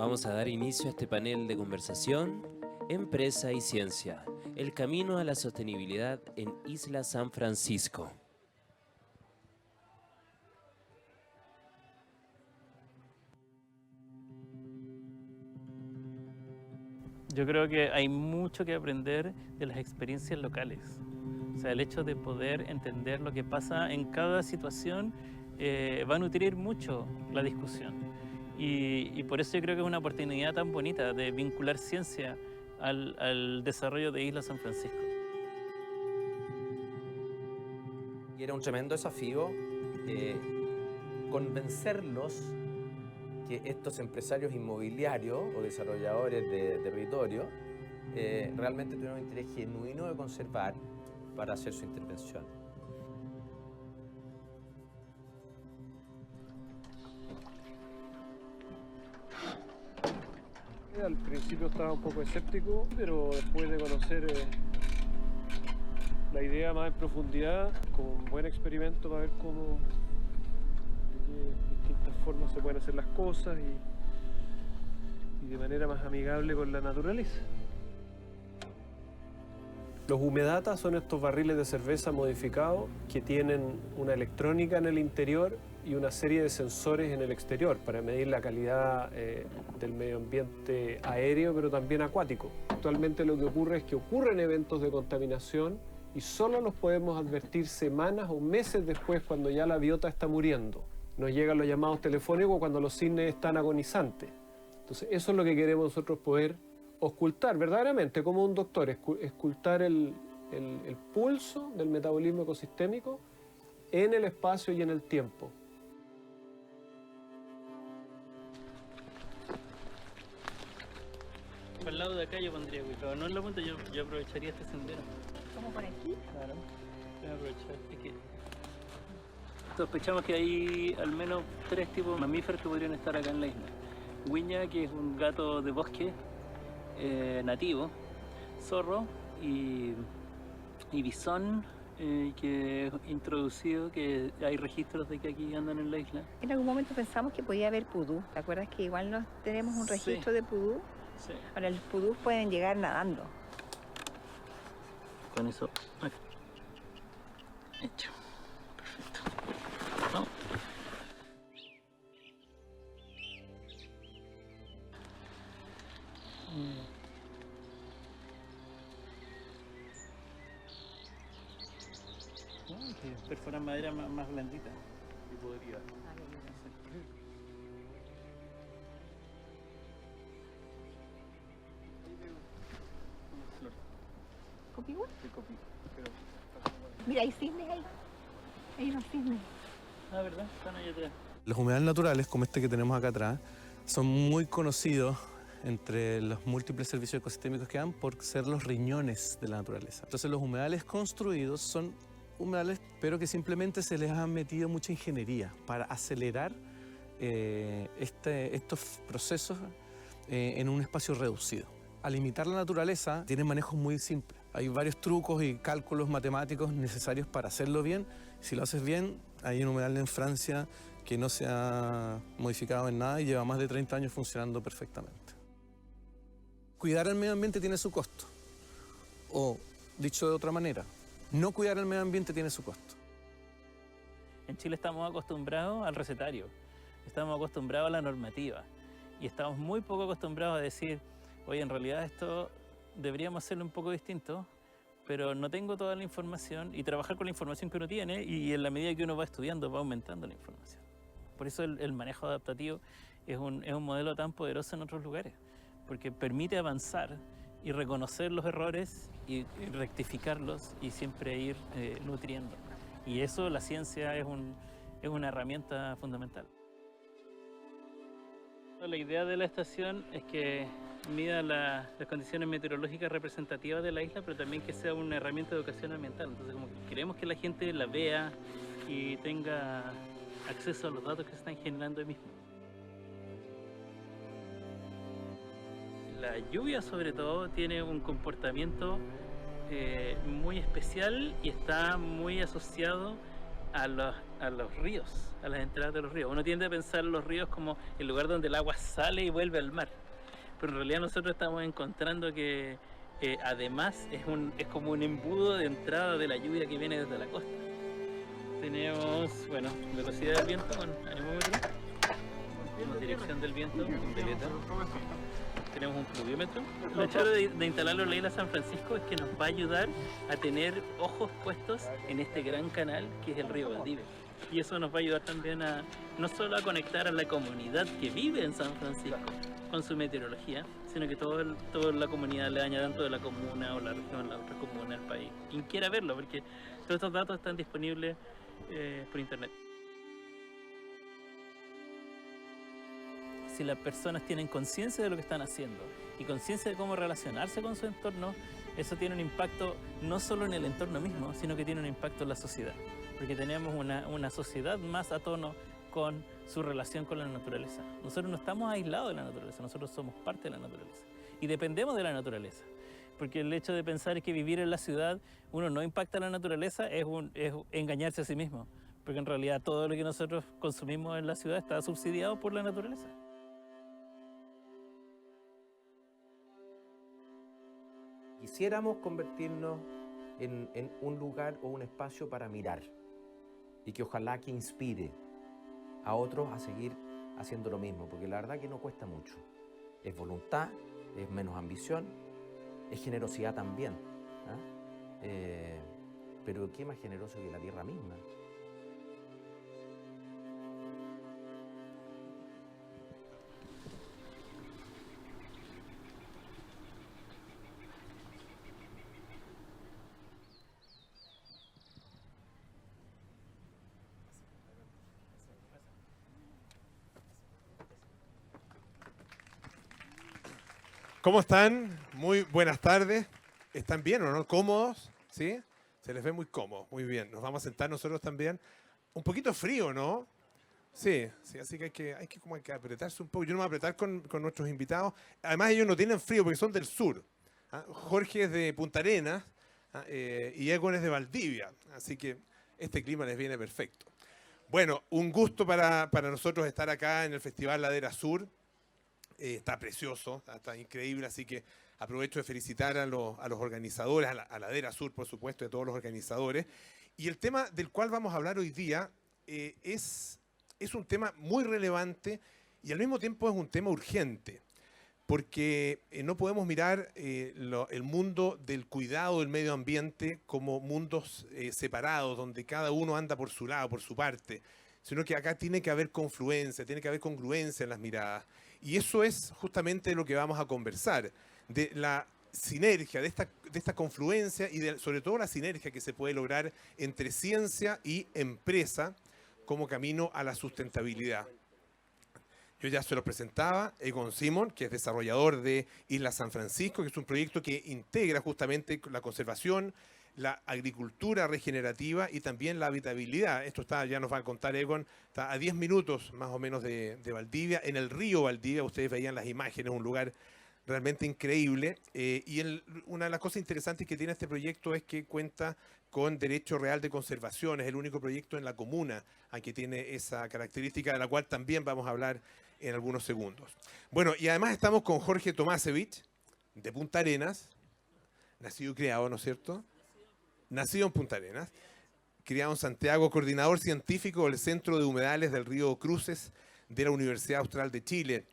Vamos a dar inicio a este panel de conversación, Empresa y Ciencia, el camino a la sostenibilidad en Isla San Francisco. Yo creo que hay mucho que aprender de las experiencias locales. O sea, el hecho de poder entender lo que pasa en cada situación va a nutrir mucho la discusión. Y por eso yo creo que es una oportunidad tan bonita de vincular ciencia al desarrollo de Isla San Francisco. Y era un tremendo desafío convencerlos que estos empresarios inmobiliarios o desarrolladores de territorio realmente tuvieron un interés genuino de conservar para hacer su intervención. Al principio estaba un poco escéptico, pero después de conocer la idea más en profundidad, con un buen experimento para ver cómo, de qué distintas formas se pueden hacer las cosas y de manera más amigable con la naturaleza. Los humedatas son estos barriles de cerveza modificados que tienen una electrónica en el interior y una serie de sensores en el exterior para medir la calidad del medio ambiente aéreo, pero también acuático. Actualmente lo que ocurre es que ocurren eventos de contaminación y solo los podemos advertir semanas o meses después, cuando ya la biota está muriendo. Nos llegan los llamados telefónicos cuando los cisnes están agonizantes. Entonces eso es lo que queremos nosotros poder ocultar verdaderamente, como un doctor, escultar el pulso del metabolismo ecosistémico en el espacio y en el tiempo. Para el lado de acá yo pondría pero no en la punta, yo aprovecharía este sendero. ¿Cómo por aquí? Claro, voy a aprovechar. Es que sospechamos que hay al menos 3 tipos de mamíferos que podrían estar acá en la isla. Huiña, que es un gato de bosque nativo, zorro y bisón, que es introducido, que hay registros de que aquí andan en la isla. En algún momento pensamos que podía haber pudú. ¿Te acuerdas que igual no tenemos un registro de pudú? Sí. Ahora, los pudús pueden llegar nadando. Con eso, hecho. Perfecto. Vamos. Que perforar madera más blandita. Y podría. ¿Copihue? Mira, hay cisnes ahí. Hay unos cisnes. Ah, ¿verdad? Están ahí atrás. Los humedales naturales, como este que tenemos acá atrás, son muy conocidos entre los múltiples servicios ecosistémicos que dan por ser los riñones de la naturaleza. Entonces los humedales construidos son humedales, pero que simplemente se les ha metido mucha ingeniería para acelerar estos procesos en un espacio reducido. Al imitar la naturaleza, tienen manejos muy simples. Hay varios trucos y cálculos matemáticos necesarios para hacerlo bien. Si lo haces bien, hay un humedal en Francia que no se ha modificado en nada y lleva más de 30 años funcionando perfectamente. Cuidar el medio ambiente tiene su costo. O, dicho de otra manera, no cuidar el medio ambiente tiene su costo. En Chile estamos acostumbrados al recetario, estamos acostumbrados a la normativa y estamos muy poco acostumbrados a decir, oye, en realidad esto deberíamos hacerlo un poco distinto, pero no tengo toda la información, y trabajar con la información que uno tiene, y en la medida que uno va estudiando va aumentando la información. Por eso el manejo adaptativo es un modelo tan poderoso en otros lugares, porque permite avanzar y reconocer los errores y rectificarlos y siempre ir nutriendo. Y eso la ciencia es una herramienta fundamental. La idea de la estación es que mida las condiciones meteorológicas representativas de la isla, pero también que sea una herramienta de educación ambiental. Entonces, como que queremos que la gente la vea y tenga acceso a los datos que se están generando ahí mismo. La lluvia, sobre todo, tiene un comportamiento muy especial y está muy asociado a los ríos, a las entradas de los ríos. Uno tiende a pensar los ríos como el lugar donde el agua sale y vuelve al mar, pero en realidad nosotros estamos encontrando que además es como un embudo de entrada de la lluvia que viene desde la costa. Tenemos, bueno, velocidad del viento con anemómetro, tenemos dirección del viento con veleta, tenemos un pluviómetro. Lo chévere de instalarlo en la isla San Francisco es que nos va a ayudar a tener ojos puestos en este gran canal que es el río Valdivia. Y eso nos va a ayudar también a no solo a conectar a la comunidad que vive en San Francisco con su meteorología, sino que toda la comunidad aledaña, tanto de la comuna o la región, la otra comuna, el país. Quien quiera verlo, porque todos estos datos están disponibles por internet. Si las personas tienen conciencia de lo que están haciendo y conciencia de cómo relacionarse con su entorno, eso tiene un impacto no solo en el entorno mismo, sino que tiene un impacto en la sociedad. Porque tenemos una sociedad más a tono con su relación con la naturaleza. Nosotros no estamos aislados de la naturaleza, nosotros somos parte de la naturaleza. Y dependemos de la naturaleza. Porque el hecho de pensar que vivir en la ciudad uno no impacta a la naturaleza es engañarse a sí mismo. Porque en realidad todo lo que nosotros consumimos en la ciudad está subsidiado por la naturaleza. Quisiéramos convertirnos en un lugar o un espacio para mirar y que ojalá que inspire a otros a seguir haciendo lo mismo, porque la verdad que no cuesta mucho. Es voluntad, es menos ambición, es generosidad también, pero qué más generoso que la tierra misma. ¿Cómo están? Muy buenas tardes. ¿Están bien o no? ¿Cómodos? ¿Sí? Se les ve muy cómodos. Muy bien. Nos vamos a sentar nosotros también. Un poquito frío, ¿no? Sí, sí, así que hay que apretarse un poco. Yo no me voy a apretar con nuestros invitados. Además, ellos no tienen frío porque son del sur. Jorge es de Punta Arenas y Egon es de Valdivia. Así que este clima les viene perfecto. Bueno, un gusto para nosotros estar acá en el Festival Ladera Sur. Está precioso, está increíble, así que aprovecho de felicitar a los organizadores, a Ladera Sur, por supuesto, de todos los organizadores. Y el tema del cual vamos a hablar hoy día es un tema muy relevante y al mismo tiempo es un tema urgente, porque no podemos mirar el mundo del cuidado del medio ambiente como mundos separados, donde cada uno anda por su lado, por su parte, sino que acá tiene que haber confluencia, tiene que haber congruencia en las miradas. Y eso es justamente lo que vamos a conversar, de la sinergia, de esta confluencia y sobre todo la sinergia que se puede lograr entre ciencia y empresa como camino a la sustentabilidad. Yo ya se lo presentaba, Egon Simon, que es desarrollador de Isla San Francisco, que es un proyecto que integra justamente la conservación, la agricultura regenerativa y también la habitabilidad. Esto ya nos va a contar Egon, está a 10 minutos más o menos de Valdivia, en el río Valdivia. Ustedes veían las imágenes, un lugar realmente increíble. Una de las cosas interesantes que tiene este proyecto es que cuenta con derecho real de conservación. Es el único proyecto en la comuna que tiene esa característica, de la cual también vamos a hablar en algunos segundos. Bueno, y además estamos con Jorge Tomasevich, de Punta Arenas, nacido y criado, ¿no es cierto? Nacido en Punta Arenas, criado en Santiago, coordinador científico del Centro de Humedales del Río Cruces de la Universidad Austral de Chile,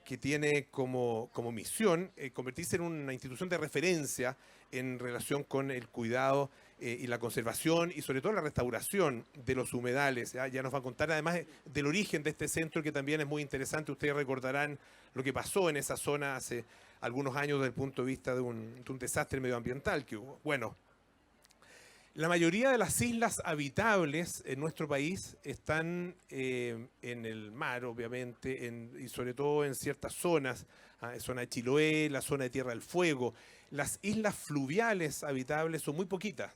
que tiene como misión convertirse en una institución de referencia en relación con el cuidado y la conservación y sobre todo la restauración de los humedales. Ya nos va a contar además del origen de este centro, que también es muy interesante. Ustedes recordarán lo que pasó en esa zona hace algunos años desde el punto de vista de un desastre medioambiental que hubo. Bueno, la mayoría de las islas habitables en nuestro país están en el mar, obviamente, y sobre todo en ciertas zonas, zona de Chiloé, la zona de Tierra del Fuego. Las islas fluviales habitables son muy poquitas,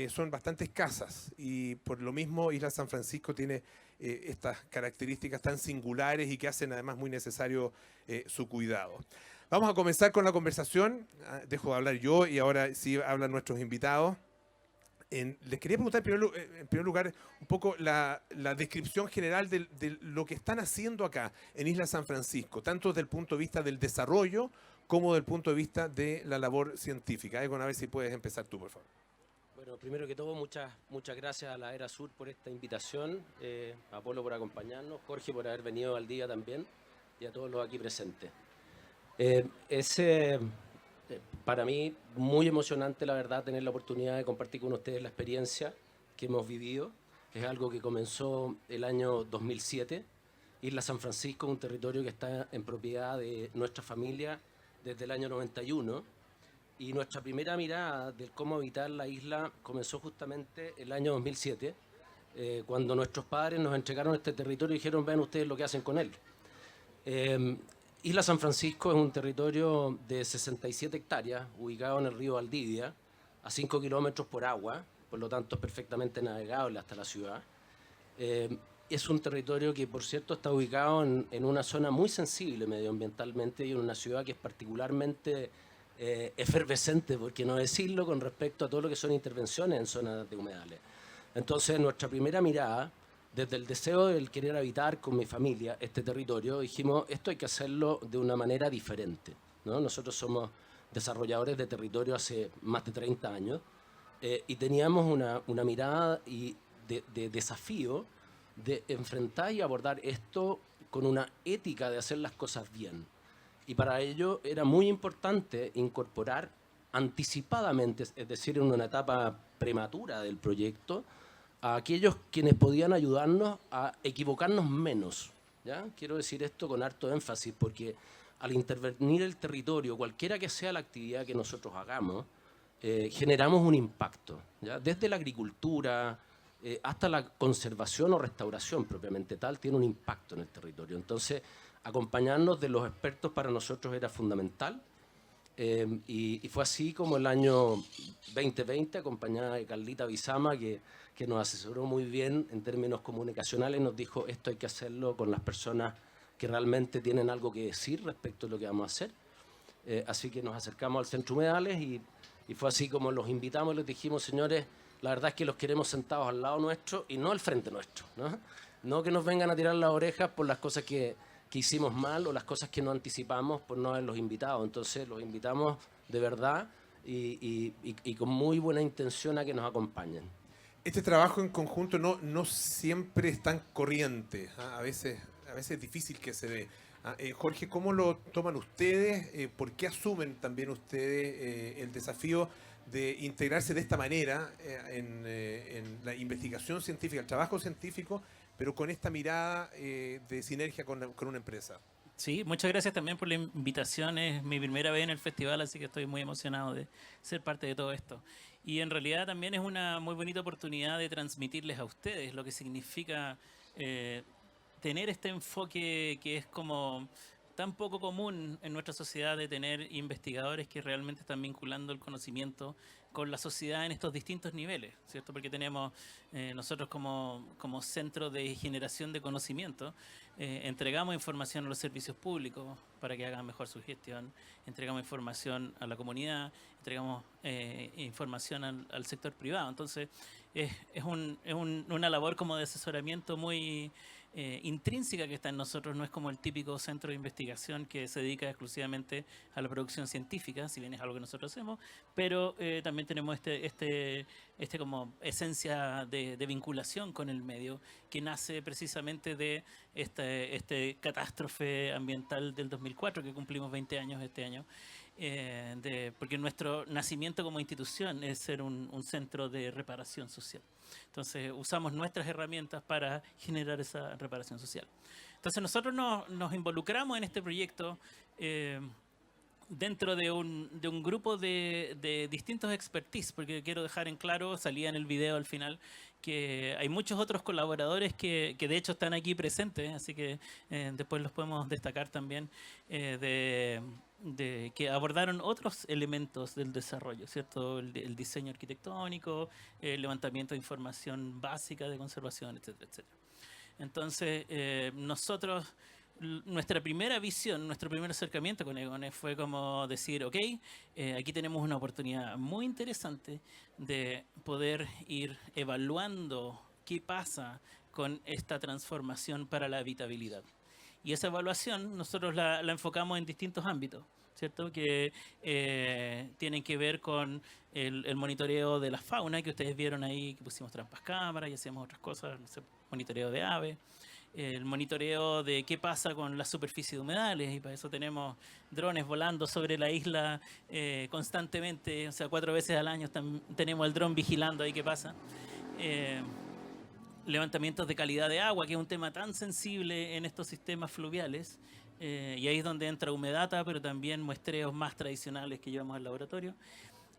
son bastante escasas, y por lo mismo Isla San Francisco tiene estas características tan singulares y que hacen además muy necesario su cuidado. Vamos a comenzar con la conversación. Dejo de hablar yo y ahora sí hablan nuestros invitados. Les quería preguntar en primer lugar un poco la descripción general de lo que están haciendo acá en Isla San Francisco, tanto desde el punto de vista del desarrollo como desde el punto de vista de la labor científica. Egon, a ver si puedes empezar tú, por favor. Bueno, primero que todo, muchas gracias a la Era Sur por esta invitación, a Apolo por acompañarnos, Jorge por haber venido al día también y a todos los aquí presentes. Para mí muy emocionante, la verdad, tener la oportunidad de compartir con ustedes la experiencia que hemos vivido. Es algo que comenzó el año 2007. Isla San Francisco es un territorio que está en propiedad de nuestra familia desde el año 91. Y nuestra primera mirada de cómo habitar la isla comenzó justamente el año 2007, cuando nuestros padres nos entregaron este territorio y dijeron, vean ustedes lo que hacen con él. Isla San Francisco es un territorio de 67 hectáreas, ubicado en el río Valdivia, a 5 kilómetros por agua, por lo tanto es perfectamente navegable hasta la ciudad. Es un territorio que, por cierto, está ubicado en una zona muy sensible medioambientalmente y en una ciudad que es particularmente efervescente, por qué no decirlo, con respecto a todo lo que son intervenciones en zonas de humedales. Entonces, nuestra primera mirada, desde el deseo de querer habitar con mi familia este territorio, dijimos, esto hay que hacerlo de una manera diferente, ¿no? Nosotros somos desarrolladores de territorio hace más de 30 años y teníamos una mirada de desafío de enfrentar y abordar esto con una ética de hacer las cosas bien. Y para ello era muy importante incorporar anticipadamente, es decir, en una etapa prematura del proyecto, a aquellos quienes podían ayudarnos a equivocarnos menos, ¿ya? Quiero decir esto con harto énfasis porque al intervenir el territorio, cualquiera que sea la actividad que nosotros hagamos, generamos un impacto, ¿ya? Desde la agricultura hasta la conservación o restauración propiamente tal, tiene un impacto en el territorio. Entonces, acompañarnos de los expertos para nosotros era fundamental y fue así como el año 2020, acompañada de Carlita Bizama, que nos asesoró muy bien en términos comunicacionales, nos dijo esto hay que hacerlo con las personas que realmente tienen algo que decir respecto a lo que vamos a hacer. Así que nos acercamos al Centro Humedales y fue así como los invitamos y les dijimos, señores, la verdad es que los queremos sentados al lado nuestro y no al frente nuestro, ¿no? No que nos vengan a tirar las orejas por las cosas que hicimos mal o las cosas que no anticipamos por no haberlos invitado. Entonces los invitamos de verdad y con muy buena intención a que nos acompañen. Este trabajo en conjunto no siempre es tan corriente, ¿ah? A veces es difícil que se dé. Jorge, ¿cómo lo toman ustedes? ¿Por qué asumen también ustedes el desafío de integrarse de esta manera en la investigación científica, el trabajo científico, pero con esta mirada de sinergia con una empresa? Sí, muchas gracias también por la invitación. Es mi primera vez en el festival, así que estoy muy emocionado de ser parte de todo esto. Y en realidad también es una muy bonita oportunidad de transmitirles a ustedes lo que significa tener este enfoque que es como tan poco común en nuestra sociedad, de tener investigadores que realmente están vinculando el conocimiento con la sociedad en estos distintos niveles, ¿cierto? Porque tenemos nosotros como centro de generación de conocimiento, entregamos información a los servicios públicos para que hagan mejor su gestión, entregamos información a la comunidad, entregamos información al sector privado. Entonces es una labor como de asesoramiento muy intrínseca que está en nosotros. No es como el típico centro de investigación que se dedica exclusivamente a la producción científica, si bien es algo que nosotros hacemos, pero también tenemos este como esencia de vinculación con el medio, que nace precisamente de este catástrofe ambiental del 2004, que cumplimos 20 años este año. Porque nuestro nacimiento como institución es ser un centro de reparación social. Entonces usamos nuestras herramientas para generar esa reparación social. Entonces nosotros nos involucramos en este proyecto dentro de un grupo de distintos expertise, porque quiero dejar en claro, salía en el video al final, que hay muchos otros colaboradores que de hecho están aquí presentes, así que después los podemos destacar también, que abordaron otros elementos del desarrollo, ¿cierto? El diseño arquitectónico, el levantamiento de información básica de conservación, etcétera, etcétera. Entonces, nosotros nuestra primera visión, nuestro primer acercamiento con Egon fue como decir, ok, aquí tenemos una oportunidad muy interesante de poder ir evaluando qué pasa con esta transformación para la habitabilidad. Y esa evaluación nosotros la enfocamos en distintos ámbitos, ¿cierto? Que tienen que ver con el monitoreo de la fauna, que ustedes vieron ahí, que pusimos trampas cámaras y hacíamos otras cosas, no sé, monitoreo de aves. El monitoreo de qué pasa con las superficies de humedales, y para eso tenemos drones volando sobre la isla constantemente, o sea, 4 veces al año tenemos el dron vigilando ahí qué pasa. Levantamientos de calidad de agua, que es un tema tan sensible en estos sistemas fluviales, y ahí es donde entra Humedata, pero también muestreos más tradicionales que llevamos al laboratorio.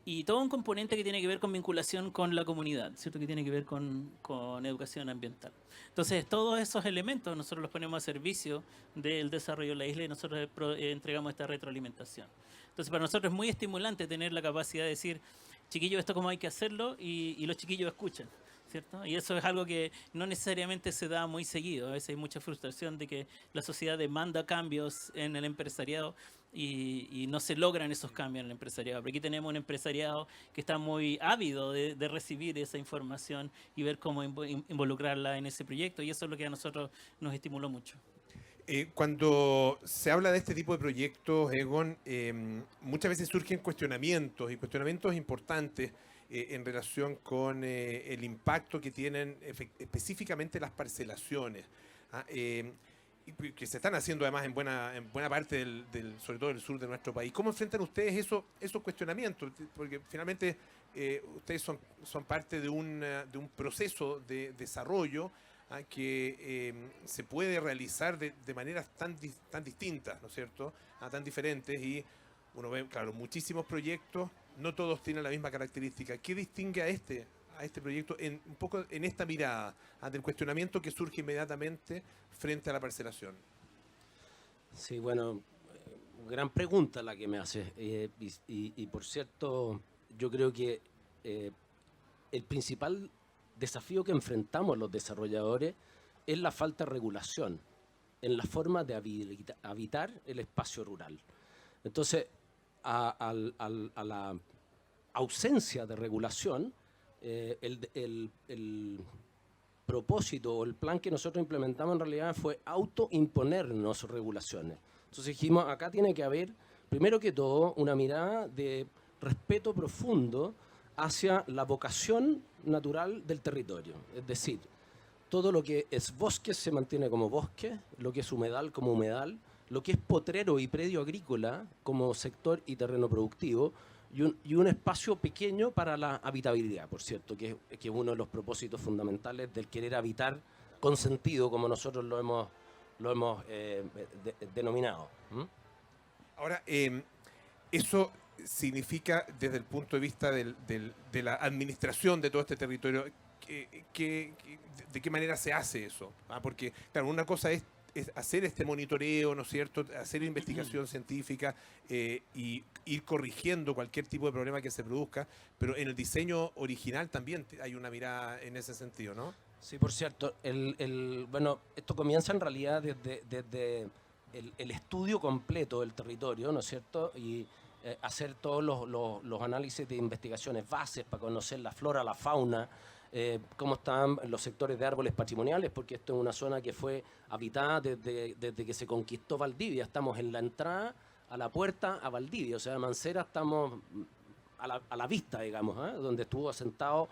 Y todo un componente que tiene que ver con vinculación con la comunidad, ¿cierto? Que tiene que ver con educación ambiental. Entonces, todos esos elementos nosotros los ponemos a servicio del desarrollo de la isla y nosotros entregamos esta retroalimentación. Entonces, para nosotros es muy estimulante tener la capacidad de decir, chiquillos, esto cómo hay que hacerlo, y los chiquillos escuchan, ¿cierto? Y eso es algo que no necesariamente se da muy seguido. A veces hay mucha frustración de que la sociedad demanda cambios en el empresariado y no se logran esos cambios en el empresariado. Pero aquí tenemos un empresariado que está muy ávido de recibir esa información y ver cómo involucrarla en ese proyecto, y eso es lo que a nosotros nos estimuló mucho. Cuando se habla de este tipo de proyectos, Egon, muchas veces surgen cuestionamientos importantes en relación con el impacto que tienen específicamente las parcelaciones, que se están haciendo además en buena parte sobre todo del sur de nuestro país. ¿Cómo enfrentan ustedes esos cuestionamientos? Porque finalmente ustedes son parte de un proceso de desarrollo que se puede realizar de maneras tan distintas, ¿no es cierto? Tan diferentes, y uno ve, claro, muchísimos proyectos, no todos tienen la misma característica. ¿Qué distingue a este proyecto un poco en esta mirada del cuestionamiento que surge inmediatamente frente a la parcelación? Sí, bueno, gran pregunta la que me haces. Y por cierto, yo creo que el principal desafío que enfrentamos los desarrolladores es la falta de regulación en la forma de habitar el espacio rural. Entonces, a la ausencia de regulación, el propósito o el plan que nosotros implementamos en realidad fue autoimponernos regulaciones. Entonces dijimos, acá tiene que haber, primero que todo, una mirada de respeto profundo hacia la vocación natural del territorio. Es decir, todo lo que es bosque se mantiene como bosque, lo que es humedal como humedal, lo que es potrero y predio agrícola como sector y terreno productivo, y un espacio pequeño para la habitabilidad, por cierto, que es uno de los propósitos fundamentales del querer habitar con sentido, como nosotros lo hemos denominado. Ahora, eso significa, desde el punto de vista de la administración de todo este territorio, ¿de qué manera se hace eso? Porque, claro, una cosa es hacer este monitoreo, ¿no es cierto?, hacer investigación científica y ir corrigiendo cualquier tipo de problema que se produzca, pero en el diseño original también hay una mirada en ese sentido, ¿no? Sí, por cierto. Bueno, esto comienza en realidad desde el estudio completo del territorio, ¿no es cierto?, y hacer todos los análisis de investigaciones bases para conocer la flora, la fauna, cómo están los sectores de árboles patrimoniales, porque esto es una zona que fue habitada desde que se conquistó Valdivia. Estamos en la entrada a la puerta a Valdivia, o sea, Mancera estamos a la vista, digamos, donde estuvo asentado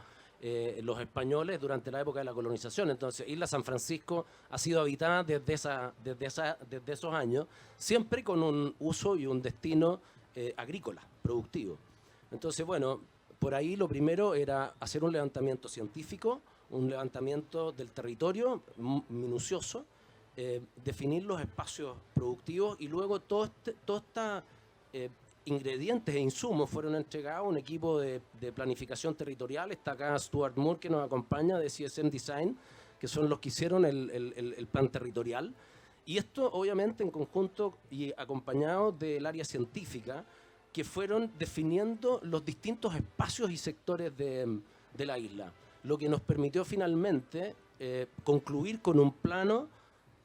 los españoles durante la época de la colonización. Entonces, Isla San Francisco ha sido habitada desde esos años, siempre con un uso y un destino agrícola, productivo. Entonces, bueno, por ahí lo primero era hacer un levantamiento científico, un levantamiento del territorio minucioso, definir los espacios productivos, y luego todos estos ingredientes e insumos fueron entregados a un equipo de planificación territorial. Está acá Stuart Moore, que nos acompaña, de CSM Design, que son los que hicieron el plan territorial. Y esto obviamente en conjunto y acompañado del área científica, que fueron definiendo los distintos espacios y sectores de la isla, lo que nos permitió finalmente concluir con un plano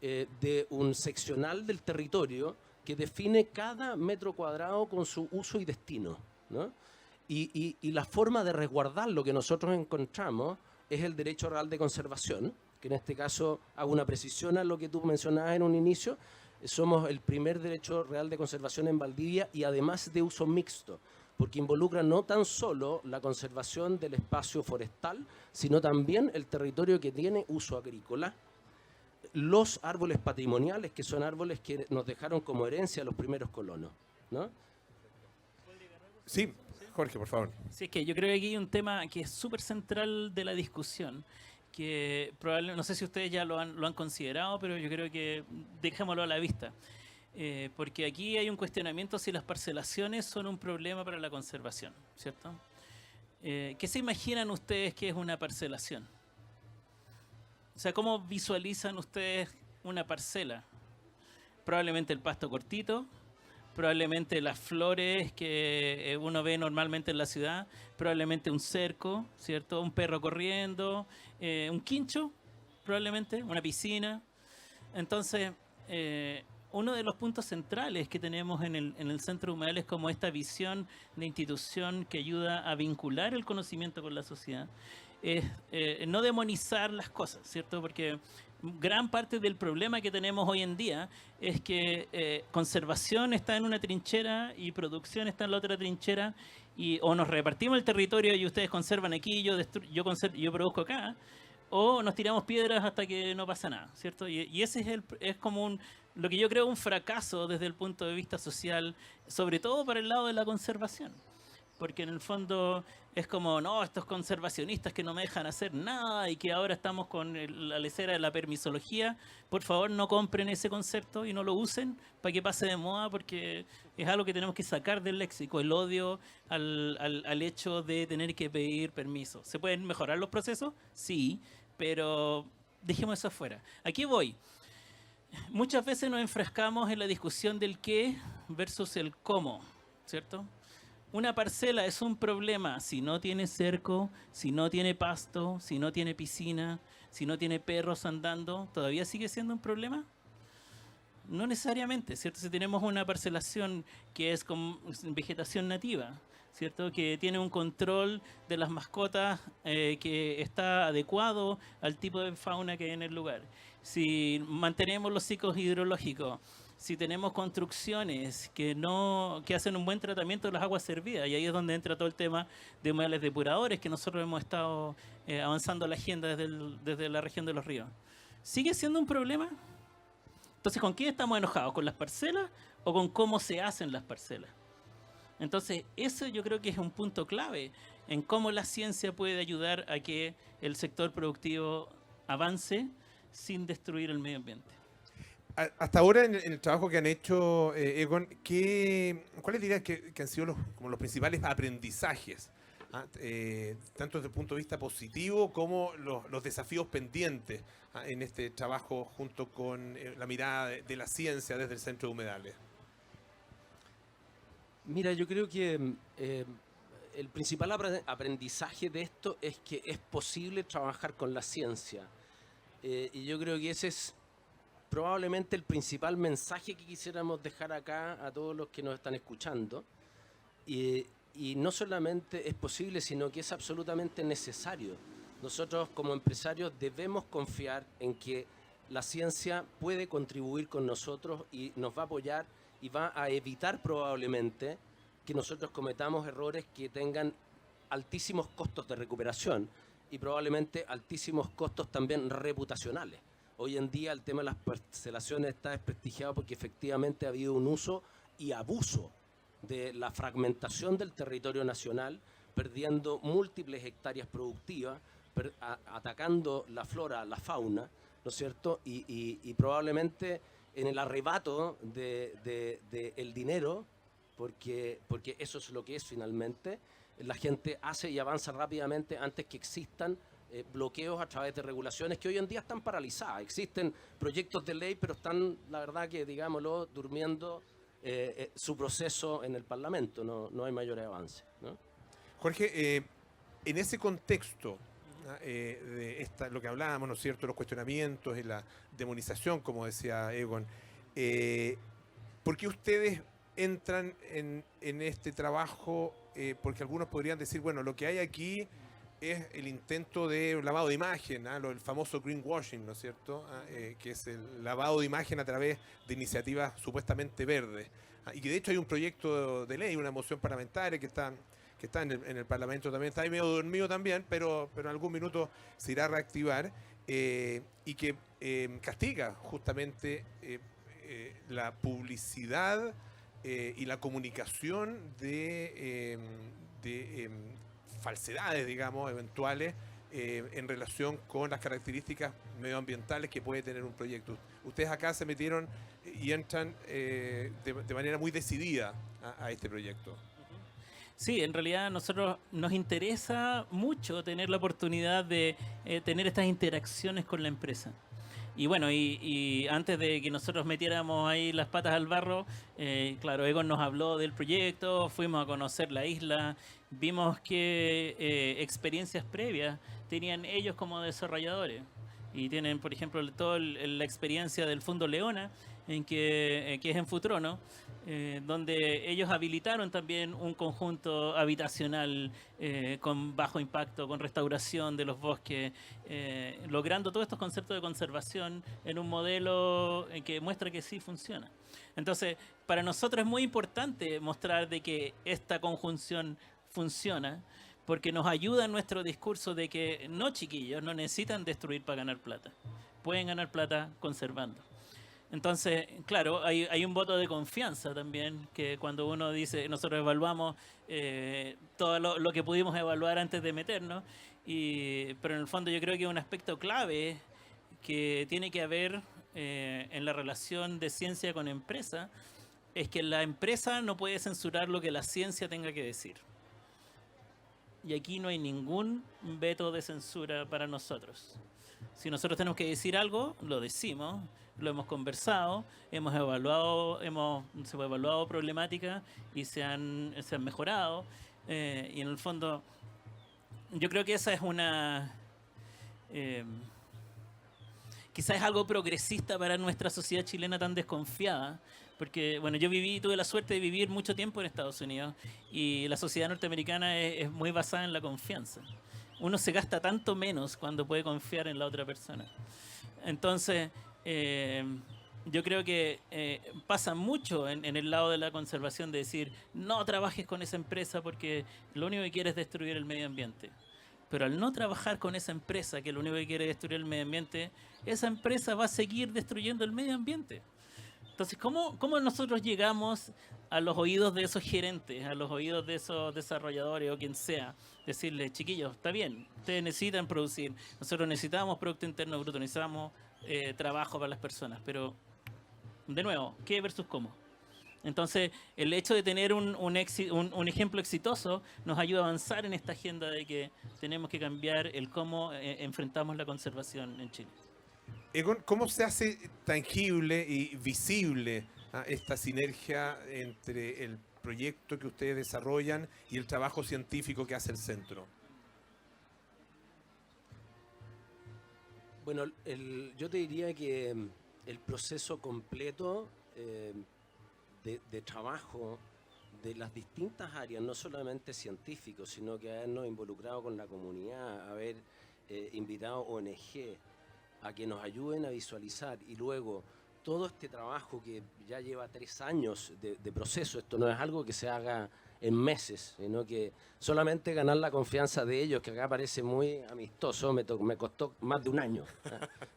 de un seccional del territorio que define cada metro cuadrado con su uso y destino, ¿no? Y la forma de resguardar lo que nosotros encontramos es el derecho real de conservación, que en este caso hago una precisión a lo que tú mencionabas en un inicio. Somos el primer derecho real de conservación en Valdivia y además de uso mixto, porque involucra no tan solo la conservación del espacio forestal, sino también el territorio que tiene uso agrícola, los árboles patrimoniales, que son árboles que nos dejaron como herencia los primeros colonos, ¿no? Sí, Jorge, por favor. Sí, es que yo creo que aquí hay un tema que es súper central de la discusión, que probablemente, no sé si ustedes ya lo han considerado, pero yo creo que dejémoslo a la vista. Porque aquí hay un cuestionamiento si las parcelaciones son un problema para la conservación, ¿cierto? ¿Qué se imaginan ustedes que es una parcelación? O sea, ¿cómo visualizan ustedes una parcela? Probablemente el pasto cortito, probablemente las flores que uno ve normalmente en la ciudad, probablemente un cerco, ¿cierto? Un perro corriendo, un quincho, probablemente, una piscina. Entonces, uno de los puntos centrales que tenemos en el Centro de Humedales es como esta visión de institución que ayuda a vincular el conocimiento con la sociedad, es no demonizar las cosas, ¿cierto? Porque gran parte del problema que tenemos hoy en día es que conservación está en una trinchera y producción está en la otra trinchera, y o nos repartimos el territorio y ustedes conservan aquí y yo produzco acá, o nos tiramos piedras hasta que no pasa nada, ¿cierto? Y ese es como lo que yo creo un fracaso desde el punto de vista social, sobre todo para el lado de la conservación. Porque en el fondo es como, no, estos conservacionistas que no me dejan hacer nada y que ahora estamos con la lecera de la permisología, por favor no compren ese concepto y no lo usen para que pase de moda, porque es algo que tenemos que sacar del léxico, el odio al hecho de tener que pedir permiso. ¿Se pueden mejorar los procesos? Sí, pero dejemos eso afuera. Aquí voy. Muchas veces nos enfrascamos en la discusión del qué versus el cómo, ¿cierto? Una parcela es un problema si no tiene cerco, si no tiene pasto, si no tiene piscina, si no tiene perros andando. ¿Todavía sigue siendo un problema? No necesariamente, ¿cierto? Si tenemos una parcelación que es con vegetación nativa, ¿cierto? Que tiene un control de las mascotas que está adecuado al tipo de fauna que hay en el lugar. Si mantenemos los ciclos hidrológicos, si tenemos construcciones que hacen un buen tratamiento de las aguas servidas, y ahí es donde entra todo el tema de humedales depuradores, que nosotros hemos estado avanzando la agenda desde la región de los ríos. ¿Sigue siendo un problema? Entonces, ¿con quién estamos enojados? ¿Con las parcelas o con cómo se hacen las parcelas? Entonces, eso yo creo que es un punto clave en cómo la ciencia puede ayudar a que el sector productivo avance sin destruir el medio ambiente. Hasta ahora, en el trabajo que han hecho, Egon, ¿cuáles dirías que han sido como los principales aprendizajes? Tanto desde el punto de vista positivo como los desafíos pendientes en este trabajo junto con la mirada de la ciencia desde el Centro de Humedales. Mira, yo creo que el principal aprendizaje de esto es que es posible trabajar con la ciencia. Y yo creo que ese es probablemente el principal mensaje que quisiéramos dejar acá a todos los que nos están escuchando. Y no solamente es posible, sino que es absolutamente necesario. Nosotros como empresarios debemos confiar en que la ciencia puede contribuir con nosotros y nos va a apoyar y va a evitar probablemente que nosotros cometamos errores que tengan altísimos costos de recuperación y probablemente altísimos costos también reputacionales. Hoy en día el tema de las parcelaciones está desprestigiado porque efectivamente ha habido un uso y abuso de la fragmentación del territorio nacional, perdiendo múltiples hectáreas productivas, atacando la flora, la fauna, ¿no es cierto? Y probablemente en el arrebato del dinero, porque eso es lo que es finalmente, la gente hace y avanza rápidamente antes que existan bloqueos a través de regulaciones que hoy en día están paralizadas. Existen proyectos de ley, pero están, la verdad que, digámoslo, durmiendo su proceso en el Parlamento. No hay mayores avances, ¿no? Jorge, en ese contexto, lo que hablábamos, ¿no es cierto?, los cuestionamientos y la demonización, como decía Egon. ¿Por qué ustedes entran en este trabajo? Porque algunos podrían decir, bueno, lo que hay aquí es el intento de lavado de imagen, el famoso greenwashing, ¿no es cierto?, que es el lavado de imagen a través de iniciativas supuestamente verdes. Y que de hecho hay un proyecto de ley, una moción parlamentaria que está en el Parlamento también, está ahí medio dormido también, pero en algún minuto se irá a reactivar, y que castiga justamente la publicidad y la comunicación de falsedades, digamos, eventuales en relación con las características medioambientales que puede tener un proyecto. Ustedes acá se metieron y entran de manera muy decidida a este proyecto. Sí, en realidad a nosotros nos interesa mucho tener la oportunidad de tener estas interacciones con la empresa. Y bueno, y antes de que nosotros metiéramos ahí las patas al barro, claro, Egon nos habló del proyecto, fuimos a conocer la isla, vimos que experiencias previas tenían ellos como desarrolladores. Y tienen, por ejemplo, toda la experiencia del Fondo Leona, que es en Futrono, donde ellos habilitaron también un conjunto habitacional con bajo impacto, con restauración de los bosques, logrando todos estos conceptos de conservación en un modelo que muestra que sí funciona. Entonces, para nosotros es muy importante mostrar de que esta conjunción funciona, porque nos ayuda en nuestro discurso de que no, chiquillos, no necesitan destruir para ganar plata. Pueden ganar plata conservando. Entonces, claro, hay un voto de confianza también, que cuando uno dice, nosotros evaluamos todo lo que pudimos evaluar antes de meternos, pero en el fondo yo creo que un aspecto clave que tiene que haber en la relación de ciencia con empresa es que la empresa no puede censurar lo que la ciencia tenga que decir. Y aquí no hay ningún veto de censura para nosotros. Si nosotros tenemos que decir algo, lo decimos, lo hemos conversado, hemos evaluado problemáticas y se han mejorado. Y en el fondo, yo creo que esa es una... quizás es algo progresista para nuestra sociedad chilena tan desconfiada. Porque, bueno, yo tuve la suerte de vivir mucho tiempo en Estados Unidos y la sociedad norteamericana es muy basada en la confianza. Uno se gasta tanto menos cuando puede confiar en la otra persona. Entonces, yo creo que pasa mucho en el lado de la conservación de decir, no trabajes con esa empresa porque lo único que quiere es destruir el medio ambiente. Pero al no trabajar con esa empresa que lo único que quiere es destruir el medio ambiente, esa empresa va a seguir destruyendo el medio ambiente. Entonces, ¿cómo nosotros llegamos a los oídos de esos gerentes, a los oídos de esos desarrolladores o quien sea? Decirles, chiquillos, está bien, ustedes necesitan producir, nosotros necesitamos Producto Interno Bruto, necesitamos trabajo para las personas, pero, de nuevo, ¿qué versus cómo? Entonces, el hecho de tener un ejemplo exitoso nos ayuda a avanzar en esta agenda de que tenemos que cambiar el cómo enfrentamos la conservación en Chile. Egon, ¿cómo se hace tangible y visible esta sinergia entre el proyecto que ustedes desarrollan y el trabajo científico que hace el centro? Bueno, yo te diría que el proceso completo de trabajo de las distintas áreas, no solamente científicos, sino que habernos involucrado con la comunidad, haber invitado ONG a que nos ayuden a visualizar, y luego todo este trabajo que ya lleva 3 años de proceso. Esto no es algo que se haga en meses, sino que solamente ganar la confianza de ellos, que acá parece muy amistoso, me costó más de 1 año,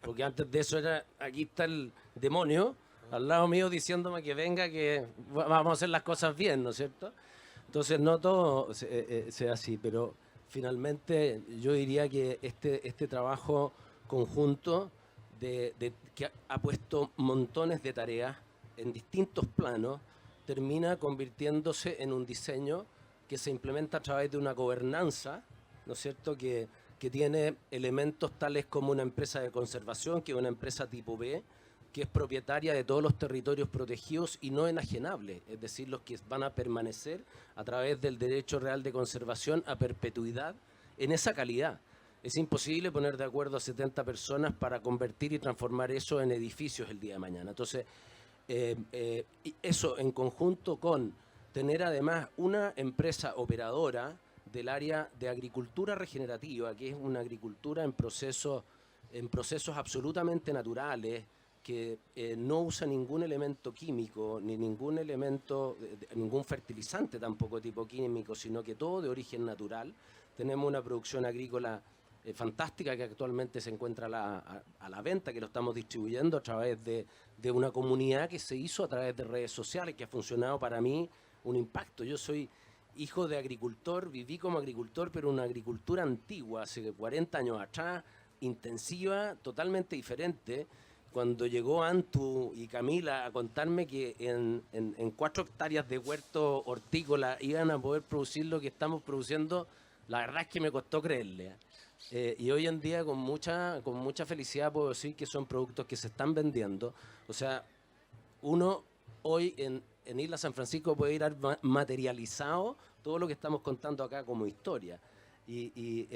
porque antes de eso era, aquí está el demonio al lado mío diciéndome que venga, que vamos a hacer las cosas bien, ¿no es cierto? Entonces no todo sea así, pero finalmente yo diría que este trabajo conjunto que ha puesto montones de tareas en distintos planos, termina convirtiéndose en un diseño que se implementa a través de una gobernanza, ¿no es cierto?, que tiene elementos tales como una empresa de conservación, que es una empresa tipo B, que es propietaria de todos los territorios protegidos y no enajenables, es decir, los que van a permanecer a través del derecho real de conservación a perpetuidad en esa calidad. Es imposible poner de acuerdo a 70 personas para convertir y transformar eso en edificios el día de mañana. Entonces, y eso en conjunto con tener además una empresa operadora del área de agricultura regenerativa, que es una agricultura en procesos absolutamente naturales, que no usa ningún elemento químico, ni ningún elemento, ningún fertilizante tampoco tipo químico, sino que todo de origen natural. Tenemos una producción agrícola fantástica que actualmente se encuentra a la venta, que lo estamos distribuyendo a través de una comunidad que se hizo a través de redes sociales, que ha funcionado para mí un impacto. Yo soy hijo de agricultor, viví como agricultor, pero una agricultura antigua, hace 40 años atrás, intensiva, totalmente diferente. Cuando llegó Antu y Camila a contarme que en 4 hectáreas de huerto hortícola iban a poder producir lo que estamos produciendo, la verdad es que me costó creerle. Y hoy en día con mucha felicidad puedo decir que son productos que se están vendiendo. O sea, uno hoy en Isla San Francisco puede ir materializado todo lo que estamos contando acá como historia. Y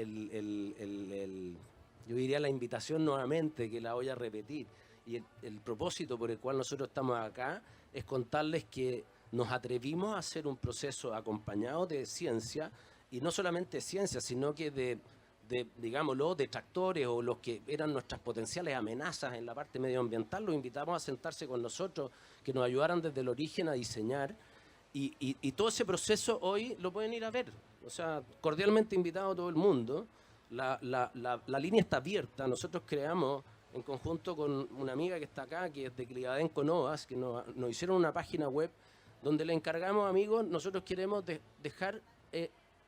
yo diría la invitación nuevamente, que la voy a repetir, y el propósito por el cual nosotros estamos acá es contarles que nos atrevimos a hacer un proceso acompañado de ciencia, y no solamente ciencia, sino que digámoslo, detractores o los que eran nuestras potenciales amenazas en la parte medioambiental, los invitamos a sentarse con nosotros, que nos ayudaran desde el origen a diseñar, y todo ese proceso hoy lo pueden ir a ver. O sea, cordialmente invitado a todo el mundo. La línea está abierta. Nosotros creamos, en conjunto con una amiga que está acá, que es de Clivadenco Novas, que nos hicieron una página web donde le encargamos, amigos, nosotros queremos dejar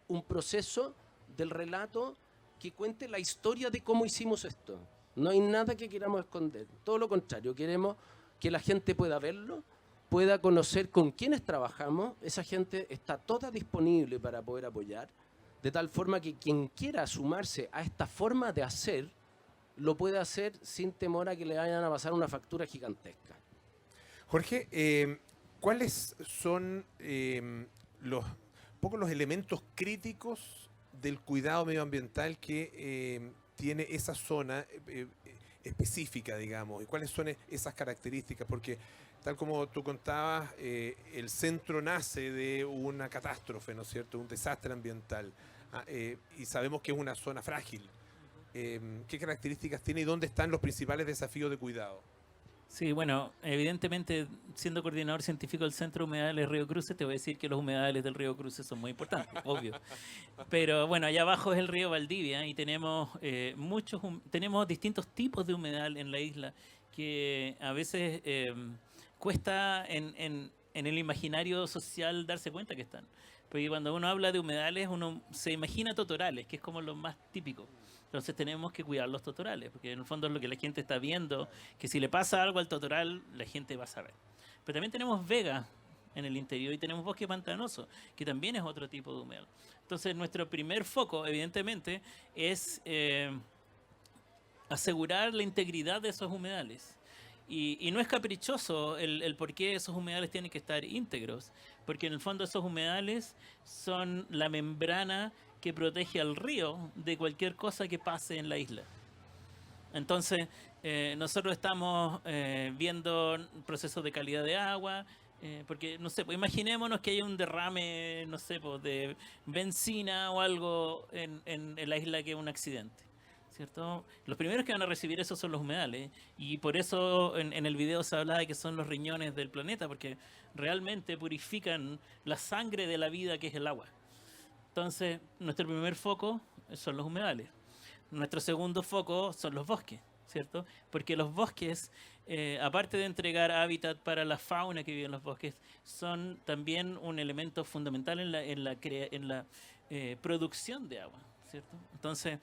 un proceso del relato que cuente la historia de cómo hicimos esto. No hay nada que queramos esconder. Todo lo contrario, queremos que la gente pueda verlo, pueda conocer con quiénes trabajamos. Esa gente está toda disponible para poder apoyar, de tal forma que quien quiera sumarse a esta forma de hacer, lo puede hacer sin temor a que le vayan a pasar una factura gigantesca. Jorge, ¿cuáles son los elementos críticos del cuidado medioambiental que tiene esa zona específica, digamos? ¿Y cuáles son esas características? Porque, tal como tú contabas, el centro nace de una catástrofe, ¿no es cierto?, un desastre ambiental, y sabemos que es una zona frágil. ¿Qué características tiene y dónde están los principales desafíos de cuidado? Sí, bueno, evidentemente, siendo coordinador científico del Centro de Humedales Río Cruces, te voy a decir que los humedales del Río Cruces son muy importantes, obvio. Pero bueno, allá abajo es el río Valdivia y tenemos tenemos distintos tipos de humedal en la isla que a veces cuesta en el imaginario social darse cuenta que están. Porque cuando uno habla de humedales, uno se imagina totorales, que es como lo más típico. Entonces tenemos que cuidar los totorales, porque en el fondo es lo que la gente está viendo, que si le pasa algo al totoral, la gente va a saber. Pero también tenemos vegas en el interior y tenemos bosque pantanoso, que también es otro tipo de humedal. Entonces nuestro primer foco, evidentemente, es asegurar la integridad de esos humedales. Y no es caprichoso el por qué esos humedales tienen que estar íntegros, porque en el fondo esos humedales son la membrana que protege al río de cualquier cosa que pase en la isla. Entonces, nosotros estamos viendo procesos de calidad de agua, porque, no sé, pues imaginémonos que haya un derrame, no sé, pues de benzina o algo en la isla, que es un accidente, ¿cierto? Los primeros que van a recibir eso son los humedales, y por eso en el video se habla de que son los riñones del planeta, porque realmente purifican la sangre de la vida, que es el agua. Entonces, nuestro primer foco son los humedales. Nuestro segundo foco son los bosques, ¿cierto? Porque los bosques, aparte de entregar hábitat para la fauna que vive en los bosques, son también un elemento fundamental en la producción de agua, ¿cierto? Entonces,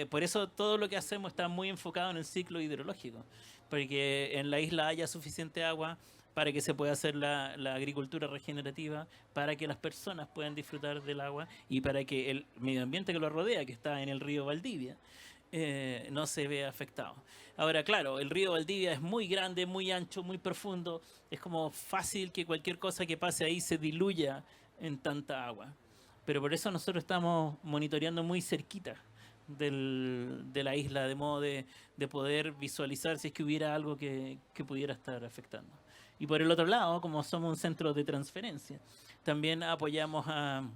por eso todo lo que hacemos está muy enfocado en el ciclo hidrológico, porque en la isla haya suficiente agua para que se pueda hacer la agricultura regenerativa, para que las personas puedan disfrutar del agua y para que el medio ambiente que lo rodea, que está en el río Valdivia, no se vea afectado. Ahora, claro, el río Valdivia es muy grande, muy ancho, muy profundo. Es como fácil que cualquier cosa que pase ahí se diluya en tanta agua. Pero por eso nosotros estamos monitoreando muy cerquita de la isla, de modo de poder visualizar si es que hubiera algo que pudiera estar afectando. Y por el otro lado, como somos un centro de transferencia, también apoyamos a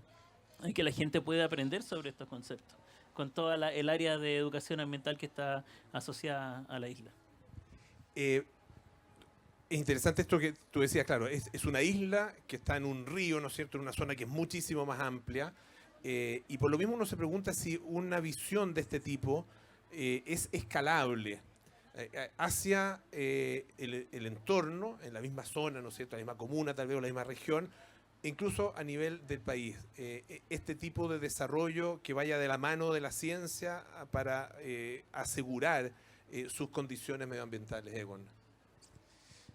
que la gente pueda aprender sobre estos conceptos, con toda el área de educación ambiental que está asociada a la isla. Es interesante esto que tú decías, claro, es una isla que está en un río, ¿no es cierto?, en una zona que es muchísimo más amplia, y por lo mismo uno se pregunta si una visión de este tipo es escalable hacia el entorno, en la misma zona, ¿no es cierto?, la misma comuna, tal vez, o la misma región, incluso a nivel del país. Este tipo de desarrollo que vaya de la mano de la ciencia para asegurar sus condiciones medioambientales, Egon.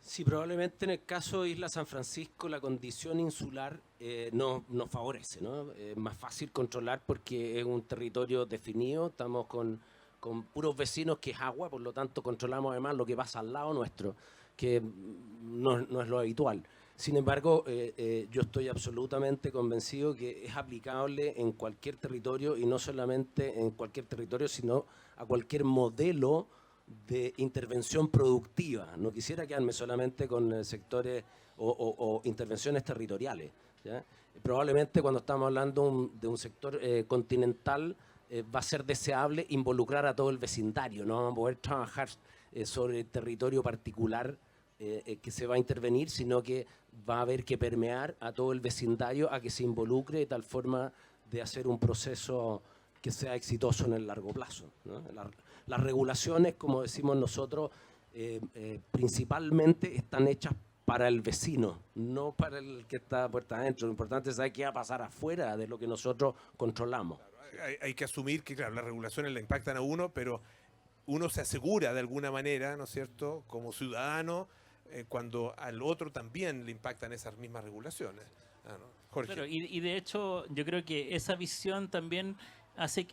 Sí, probablemente en el caso de Isla San Francisco la condición insular nos favorece, ¿no? Es más fácil controlar porque es un territorio definido, estamos con puros vecinos que es agua, por lo tanto controlamos además lo que pasa al lado nuestro, que no es lo habitual. Sin embargo, yo estoy absolutamente convencido que es aplicable en cualquier territorio, y no solamente en cualquier territorio, sino a cualquier modelo de intervención productiva. No quisiera quedarme solamente con sectores o intervenciones territoriales, ¿ya? Probablemente cuando estamos hablando de un sector continental va a ser deseable involucrar a todo el vecindario. No vamos a poder trabajar sobre el territorio particular que se va a intervenir, sino que va a haber que permear a todo el vecindario a que se involucre de tal forma de hacer un proceso que sea exitoso en el largo plazo, ¿no? Las regulaciones, como decimos nosotros, principalmente están hechas para el vecino, no para el que está a puerta adentro. Lo importante es saber qué va a pasar afuera de lo que nosotros controlamos. Hay que asumir que, claro, las regulaciones le impactan a uno, pero uno se asegura de alguna manera, ¿no es cierto?, como ciudadano, cuando al otro también le impactan esas mismas regulaciones. ¿No? Jorge. Claro, y de hecho yo creo que esa visión también hace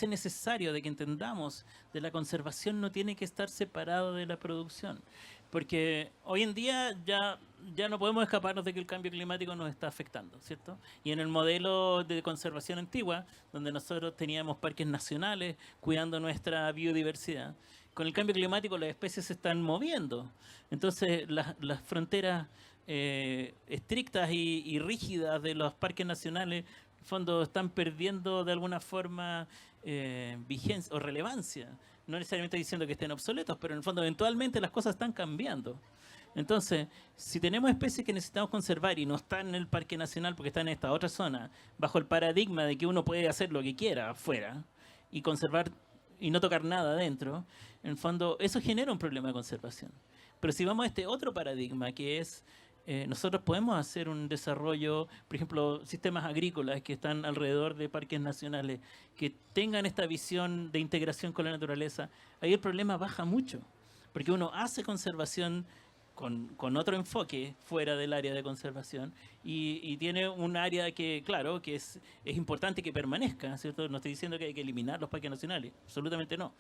necesario de que entendamos de la conservación no tiene que estar separado de la producción. Porque hoy en día ya no podemos escaparnos de que el cambio climático nos está afectando, ¿cierto? Y en el modelo de conservación antigua, donde nosotros teníamos parques nacionales cuidando nuestra biodiversidad, con el cambio climático las especies se están moviendo. Entonces las fronteras estrictas y rígidas de los parques nacionales, en el fondo, están perdiendo de alguna forma vigencia o relevancia. No necesariamente diciendo que estén obsoletos, pero en el fondo eventualmente las cosas están cambiando. Entonces, si tenemos especies que necesitamos conservar y no están en el Parque Nacional porque están en esta otra zona, bajo el paradigma de que uno puede hacer lo que quiera afuera y conservar y no tocar nada adentro, en el fondo eso genera un problema de conservación. Pero si vamos a este otro paradigma que es nosotros podemos hacer un desarrollo, por ejemplo, sistemas agrícolas que están alrededor de parques nacionales, que tengan esta visión de integración con la naturaleza, ahí el problema baja mucho, porque uno hace conservación con otro enfoque fuera del área de conservación y tiene un área que, claro, que es importante que permanezca, ¿cierto? No estoy diciendo que hay que eliminar los parques nacionales, absolutamente no.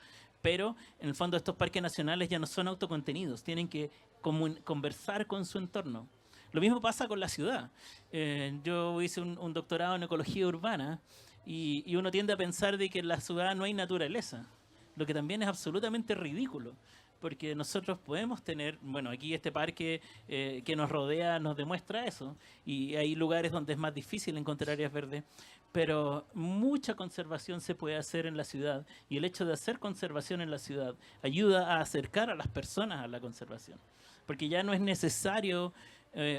Pero, en el fondo, estos parques nacionales ya no son autocontenidos, tienen que conversar con su entorno. Lo mismo pasa con la ciudad. Yo hice un doctorado en ecología urbana y uno tiende a pensar de que en la ciudad no hay naturaleza, lo que también es absolutamente ridículo. Porque nosotros podemos tener, bueno, aquí este parque que nos rodea nos demuestra eso, y hay lugares donde es más difícil encontrar áreas verdes, pero mucha conservación se puede hacer en la ciudad, y el hecho de hacer conservación en la ciudad ayuda a acercar a las personas a la conservación, porque ya no es necesario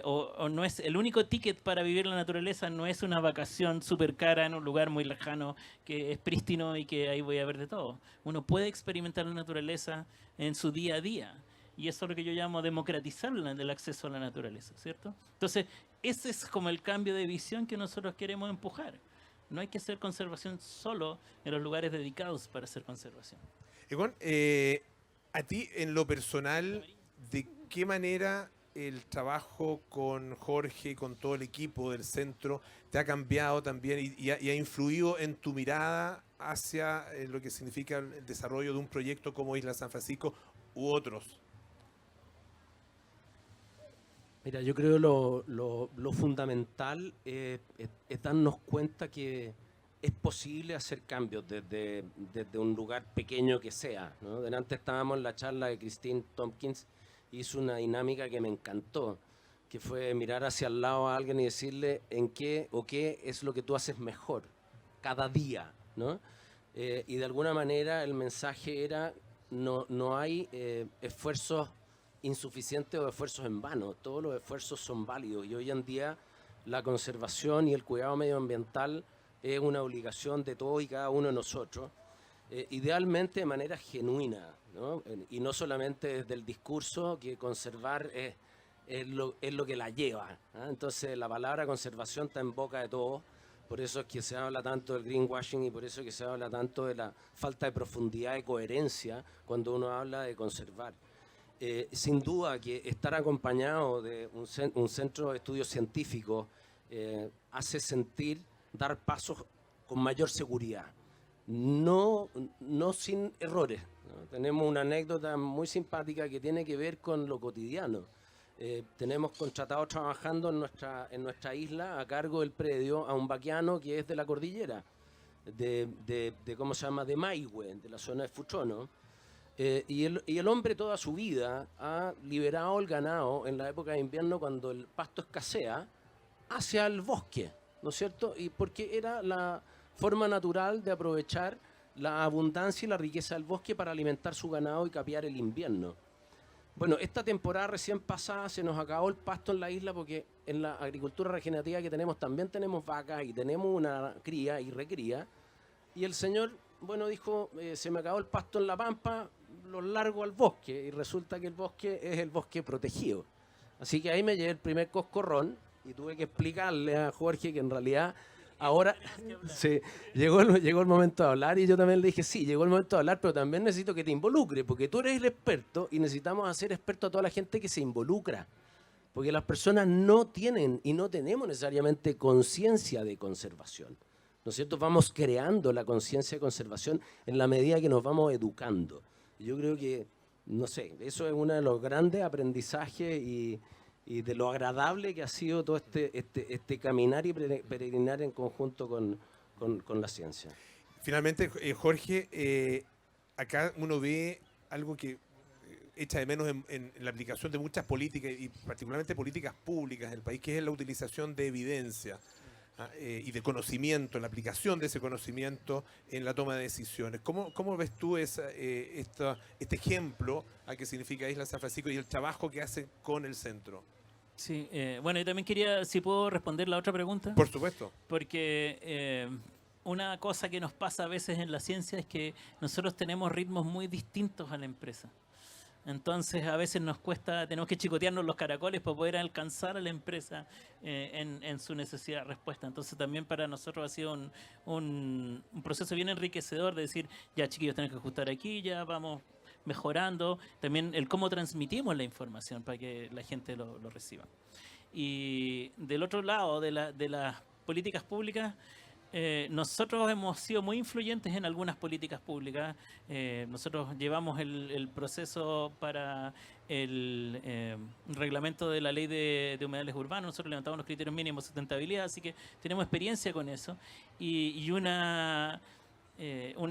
o no es el único ticket para vivir la naturaleza, no es una vacación súper cara en un lugar muy lejano que es prístino y que ahí voy a ver de todo. Uno puede experimentar la naturaleza en su día a día, y eso es lo que yo llamo democratizar el acceso a la naturaleza, ¿cierto? Entonces, ese es como el cambio de visión que nosotros queremos empujar. No hay que hacer conservación solo en los lugares dedicados para hacer conservación. Egon, a ti en lo personal, ¿de qué manera el trabajo con Jorge y con todo el equipo del centro te ha cambiado también y ha influido en tu mirada hacia lo que significa el desarrollo de un proyecto como Isla San Francisco u otros? Mira, yo creo lo fundamental es darnos cuenta que es posible hacer cambios desde un lugar pequeño que sea, ¿no? Delante estábamos en la charla de Christine Tompkins, hizo una dinámica que me encantó, que fue mirar hacia el lado a alguien y decirle en qué o qué es lo que tú haces mejor cada día, ¿no? Y de alguna manera el mensaje era, no hay esfuerzos insuficientes o esfuerzos en vano, todos los esfuerzos son válidos, y hoy en día la conservación y el cuidado medioambiental es una obligación de todos y cada uno de nosotros, idealmente de manera genuina, ¿no? Y no solamente desde el discurso, que conservar es lo que la lleva, ¿ah? Entonces la palabra conservación está en boca de todos, por eso es que se habla tanto del greenwashing y por eso es que se habla tanto de la falta de profundidad y coherencia cuando uno habla de conservar. Sin duda que estar acompañado de un centro de estudios científicos hace sentir dar pasos con mayor seguridad, no sin errores, ¿no? Tenemos una anécdota muy simpática que tiene que ver con lo cotidiano. Tenemos contratado trabajando en nuestra isla a cargo del predio a un vaquiano que es de la cordillera, ¿cómo se llama? De Maihue, de la zona de Futrono. Y el hombre toda su vida ha liberado el ganado en la época de invierno cuando el pasto escasea hacia el bosque, ¿no es cierto? Y porque era la forma natural de aprovechar la abundancia y la riqueza del bosque para alimentar su ganado y capear el invierno. Bueno, esta temporada recién pasada se nos acabó el pasto en la isla porque en la agricultura regenerativa que tenemos también tenemos vacas y tenemos una cría y recría. Y el señor, bueno, dijo, se me acabó el pasto en la pampa, lo largo al bosque, y resulta que el bosque es el bosque protegido. Así que ahí me llevé el primer coscorrón y tuve que explicarle a Jorge que en realidad ahora sí, llegó el momento de hablar, y yo también le dije, sí, llegó el momento de hablar, pero también necesito que te involucres, porque tú eres el experto y necesitamos hacer experto a toda la gente que se involucra, porque las personas no tienen y no tenemos necesariamente conciencia de conservación. Nosotros vamos creando la conciencia de conservación en la medida que nos vamos educando. Yo creo que, no sé, eso es uno de los grandes aprendizajes y de lo agradable que ha sido todo este caminar y peregrinar en conjunto con la ciencia. Finalmente, Jorge, acá uno ve algo que echa de menos en la aplicación de muchas políticas, y particularmente políticas públicas del país, que es la utilización de evidencia y de conocimiento, la aplicación de ese conocimiento en la toma de decisiones. ¿Cómo ves tú este ejemplo a qué significa Isla San Francisco y el trabajo que hacen con el centro? Sí, bueno, yo también quería, si puedo responder la otra pregunta. Por supuesto. Porque una cosa que nos pasa a veces en la ciencia es que nosotros tenemos ritmos muy distintos a la empresa. Entonces a veces nos cuesta, tenemos que chicotearnos los caracoles para poder alcanzar a la empresa en su necesidad de respuesta. Entonces también para nosotros ha sido un proceso bien enriquecedor de decir, ya chiquillos, tenemos que ajustar aquí, ya vamos mejorando. También el cómo transmitimos la información para que la gente lo reciba. Y del otro lado de las políticas públicas, nosotros hemos sido muy influyentes en algunas políticas públicas. Nosotros llevamos el proceso para el reglamento de la ley de humedales urbanos. Nosotros levantamos los criterios mínimos de sustentabilidad, así que tenemos experiencia con eso. Y un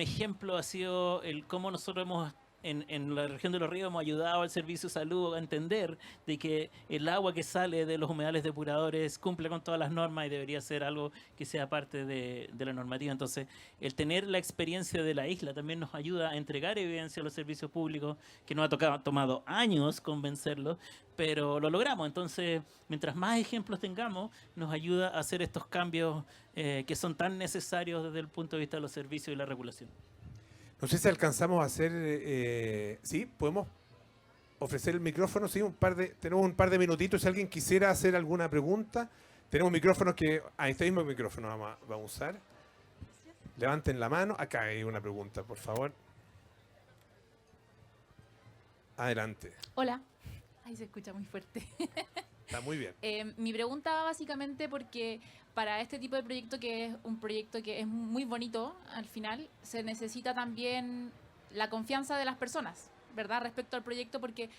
ejemplo ha sido el cómo nosotros hemos en la región de Los Ríos hemos ayudado al Servicio de Salud a entender de que el agua que sale de los humedales depuradores cumple con todas las normas y debería ser algo que sea parte de la normativa. Entonces, el tener la experiencia de la isla también nos ayuda a entregar evidencia a los servicios públicos, que nos ha tomado años convencerlos, pero lo logramos. Entonces, mientras más ejemplos tengamos, nos ayuda a hacer estos cambios que son tan necesarios desde el punto de vista de los servicios y la regulación. No sé si alcanzamos a hacer... sí, podemos ofrecer el micrófono. Sí, tenemos un par de minutitos. Si alguien quisiera hacer alguna pregunta, tenemos micrófonos que... este mismo micrófono vamos a usar. Levanten la mano. Acá hay una pregunta, por favor. Adelante. Hola. Ahí se escucha muy fuerte. Está muy bien. Mi pregunta va básicamente porque para este tipo de proyecto, que es un proyecto que es muy bonito, al final se necesita también la confianza de las personas, ¿verdad? Respecto al proyecto, porque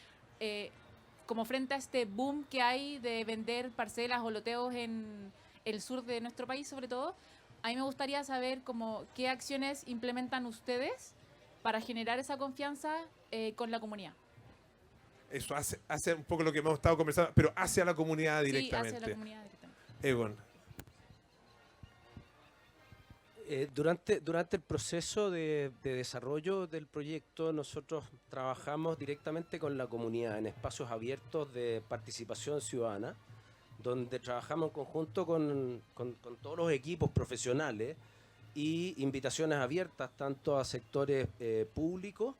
como frente a este boom que hay de vender parcelas o loteos en el sur de nuestro país, sobre todo, a mí me gustaría saber como qué acciones implementan ustedes para generar esa confianza con la comunidad. Eso hace un poco lo que hemos estado conversando, pero hacia la comunidad directamente. Sí, hacia la comunidad directamente. Egon. Durante el proceso de desarrollo del proyecto, nosotros trabajamos directamente con la comunidad en espacios abiertos de participación ciudadana, donde trabajamos en conjunto con todos los equipos profesionales y invitaciones abiertas tanto a sectores públicos,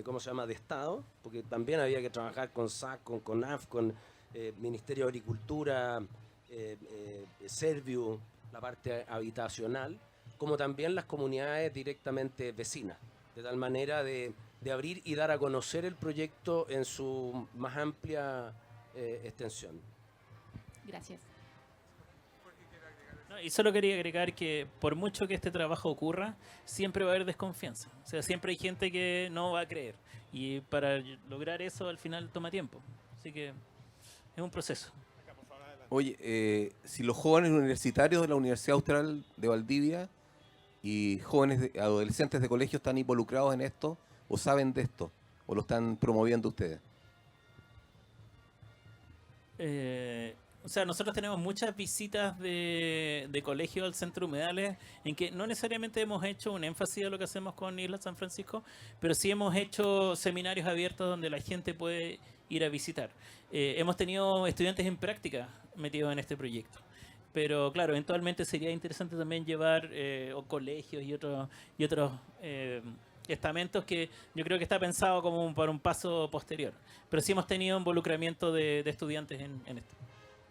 ¿cómo se llama?, de Estado, porque también había que trabajar con SAC, con CONAF, con Ministerio de Agricultura, Serviu, la parte habitacional, como también las comunidades directamente vecinas, de tal manera de abrir y dar a conocer el proyecto en su más amplia extensión. Gracias. No, y solo quería agregar que por mucho que este trabajo ocurra, siempre va a haber desconfianza. O sea, siempre hay gente que no va a creer. Y para lograr eso al final toma tiempo. Así que es un proceso. Oye, si los jóvenes universitarios de la Universidad Austral de Valdivia y jóvenes adolescentes de colegio están involucrados en esto, o saben de esto, o lo están promoviendo ustedes. O sea, nosotros tenemos muchas visitas de colegio al Centro Humedales en que no necesariamente hemos hecho un énfasis a lo que hacemos con Isla San Francisco, pero sí hemos hecho seminarios abiertos donde la gente puede ir a visitar. Hemos tenido estudiantes en práctica metidos en este proyecto. Pero claro, eventualmente sería interesante también llevar colegios y otros estamentos que yo creo que está pensado como para un paso posterior. Pero sí hemos tenido involucramiento de estudiantes en esto.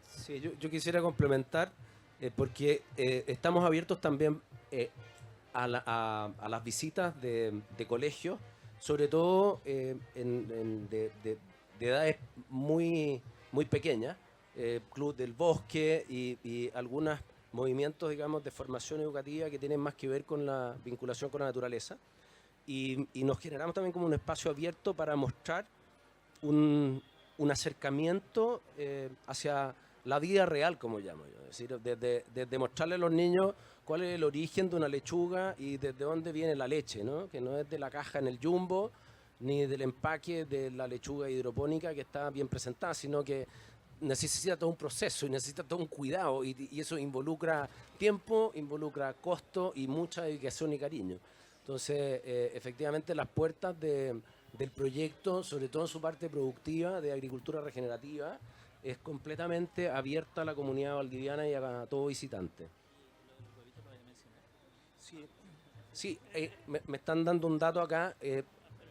Sí, yo quisiera complementar, porque estamos abiertos también a las visitas de colegios, sobre todo de edades muy pequeñas, Club del Bosque y algunos movimientos, digamos, de formación educativa que tienen más que ver con la vinculación con la naturaleza. Y nos generamos también como un espacio abierto para mostrar un acercamiento hacia la vida real, como llamo yo. Es decir, desde mostrarle a los niños cuál es el origen de una lechuga y desde dónde viene la leche, ¿no? Que no es de la caja en el jumbo, ni del empaque de la lechuga hidropónica que está bien presentada, sino que necesita todo un proceso y necesita todo un cuidado y eso involucra tiempo, involucra costo y mucha dedicación y cariño. Entonces, efectivamente, las puertas del proyecto, sobre todo en su parte productiva de agricultura regenerativa, es completamente abierta a la comunidad valdiviana y a todo visitante. Sí, me están dando un dato acá.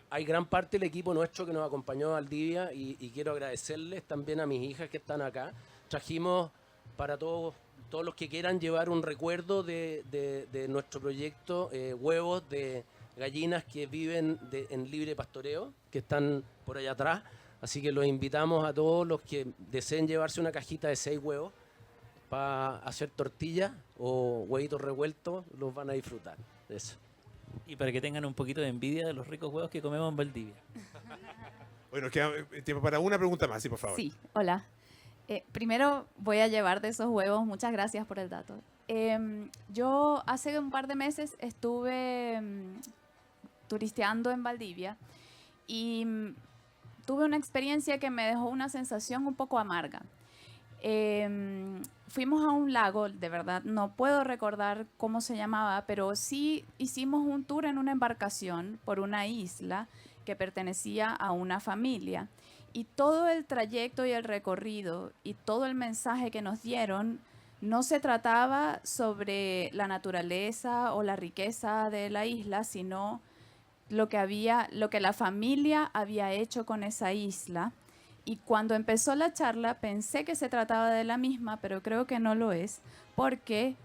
Hay gran parte del equipo nuestro que nos acompañó a Valdivia y quiero agradecerles también a mis hijas que están acá. Trajimos para todos los que quieran llevar un recuerdo de nuestro proyecto, huevos de gallinas que viven en libre pastoreo, que están por allá atrás. Así que los invitamos a todos los que deseen llevarse una cajita de 6 huevos para hacer tortillas o huevitos revueltos, los van a disfrutar de eso. Y para que tengan un poquito de envidia de los ricos huevos que comemos en Valdivia. Bueno, queda tiempo para una pregunta más, sí, por favor. Sí, hola. Primero voy a llevar de esos huevos, muchas gracias por el dato. Yo hace un par de meses estuve turisteando en Valdivia y tuve una experiencia que me dejó una sensación un poco amarga. Fuimos a un lago, de verdad, no puedo recordar cómo se llamaba, pero sí hicimos un tour en una embarcación por una isla que pertenecía a una familia. Y todo el trayecto y el recorrido y todo el mensaje que nos dieron no se trataba sobre la naturaleza o la riqueza de la isla, sino lo que la familia había hecho con esa isla. Y cuando empezó la charla pensé que se trataba de la misma, pero creo que no lo es, porque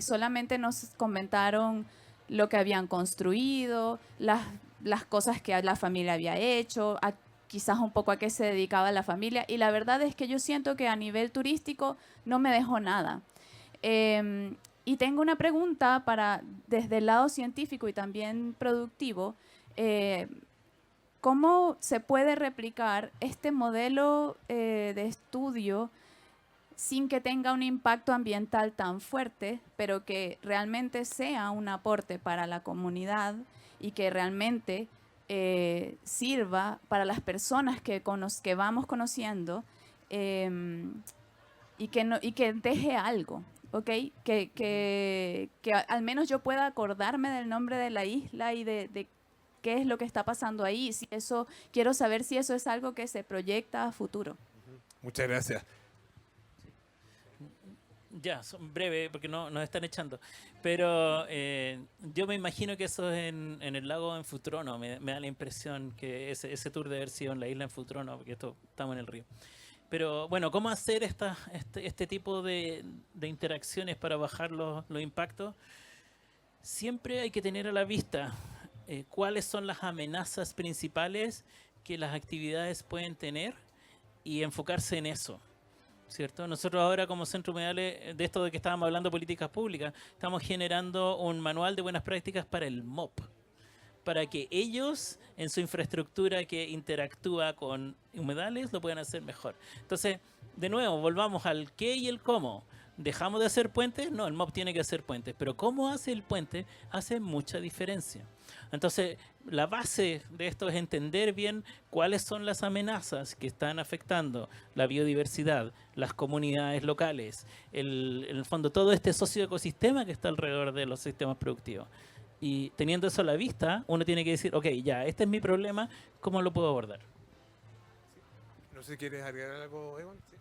solamente nos comentaron lo que habían construido, las cosas que la familia había hecho, quizás un poco a qué se dedicaba la familia, y la verdad es que yo siento que a nivel turístico no me dejó nada. Y tengo una pregunta desde el lado científico y también productivo. ¿Cómo se puede replicar este modelo de estudio sin que tenga un impacto ambiental tan fuerte, pero que realmente sea un aporte para la comunidad y que realmente sirva para las personas que vamos conociendo, y que deje algo, ¿ok? Que al menos yo pueda acordarme del nombre de la isla y de qué es lo que está pasando ahí. Si eso, quiero saber si eso es algo que se proyecta a futuro. Muchas gracias. Ya, son breve porque nos están echando. Pero yo me imagino que eso es en el lago en Futrono. Me da la impresión que ese tour debe haber sido en la isla en Futrono, porque estamos en el río. Pero bueno, ¿cómo hacer este tipo de interacciones para bajar los impactos? Siempre hay que tener a la vista cuáles son las amenazas principales que las actividades pueden tener y enfocarse en eso, ¿cierto? Nosotros ahora como Centro Humedales, de esto de que estábamos hablando de políticas públicas, estamos generando un manual de buenas prácticas para el MOP, para que ellos en su infraestructura que interactúa con humedales lo puedan hacer mejor. Entonces, de nuevo, volvamos al qué y el cómo. ¿Dejamos de hacer puentes? No, el MOP tiene que hacer puentes, pero cómo hace el puente hace mucha diferencia. Entonces, la base de esto es entender bien cuáles son las amenazas que están afectando la biodiversidad, las comunidades locales, en el fondo todo este socioecosistema que está alrededor de los sistemas productivos. Y teniendo eso a la vista, uno tiene que decir, ok, ya, este es mi problema, ¿cómo lo puedo abordar? No sé si quieres agregar algo, Egon. ¿Sí?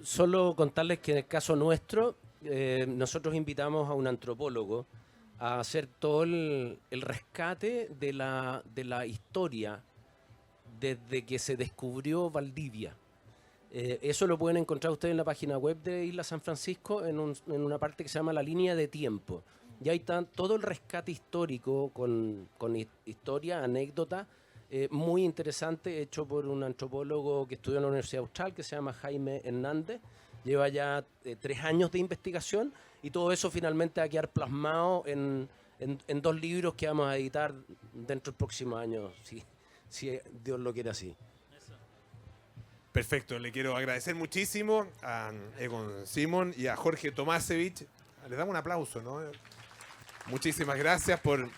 Solo contarles que en el caso nuestro, nosotros invitamos a un antropólogo a hacer todo el rescate de la historia desde que se descubrió Valdivia. Eso lo pueden encontrar ustedes en la página web de Isla San Francisco, en una parte que se llama la línea de tiempo. Y ahí está todo el rescate histórico con historia, anécdota, muy interesante, hecho por un antropólogo que estudió en la Universidad Austral, que se llama Jaime Hernández. Lleva ya 3 años de investigación y todo eso finalmente va a quedar plasmado en 2 libros que vamos a editar dentro del próximo año, si Dios lo quiere así. Perfecto, le quiero agradecer muchísimo a Egon Simon y a Jorge Tomasevich. Les damos un aplauso, ¿no? Muchísimas gracias por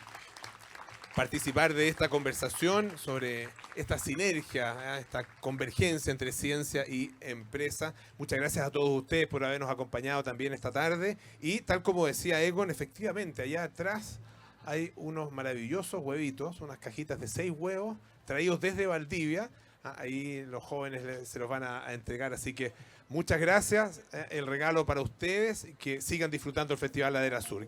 participar de esta conversación sobre esta sinergia, esta convergencia entre ciencia y empresa. Muchas gracias a todos ustedes por habernos acompañado también esta tarde. Y tal como decía Egon, efectivamente, allá atrás hay unos maravillosos huevitos, unas cajitas de 6 huevos traídos desde Valdivia. Ahí los jóvenes se los van a entregar, así que muchas gracias. El regalo para ustedes, que sigan disfrutando el Festival Ladera Sur.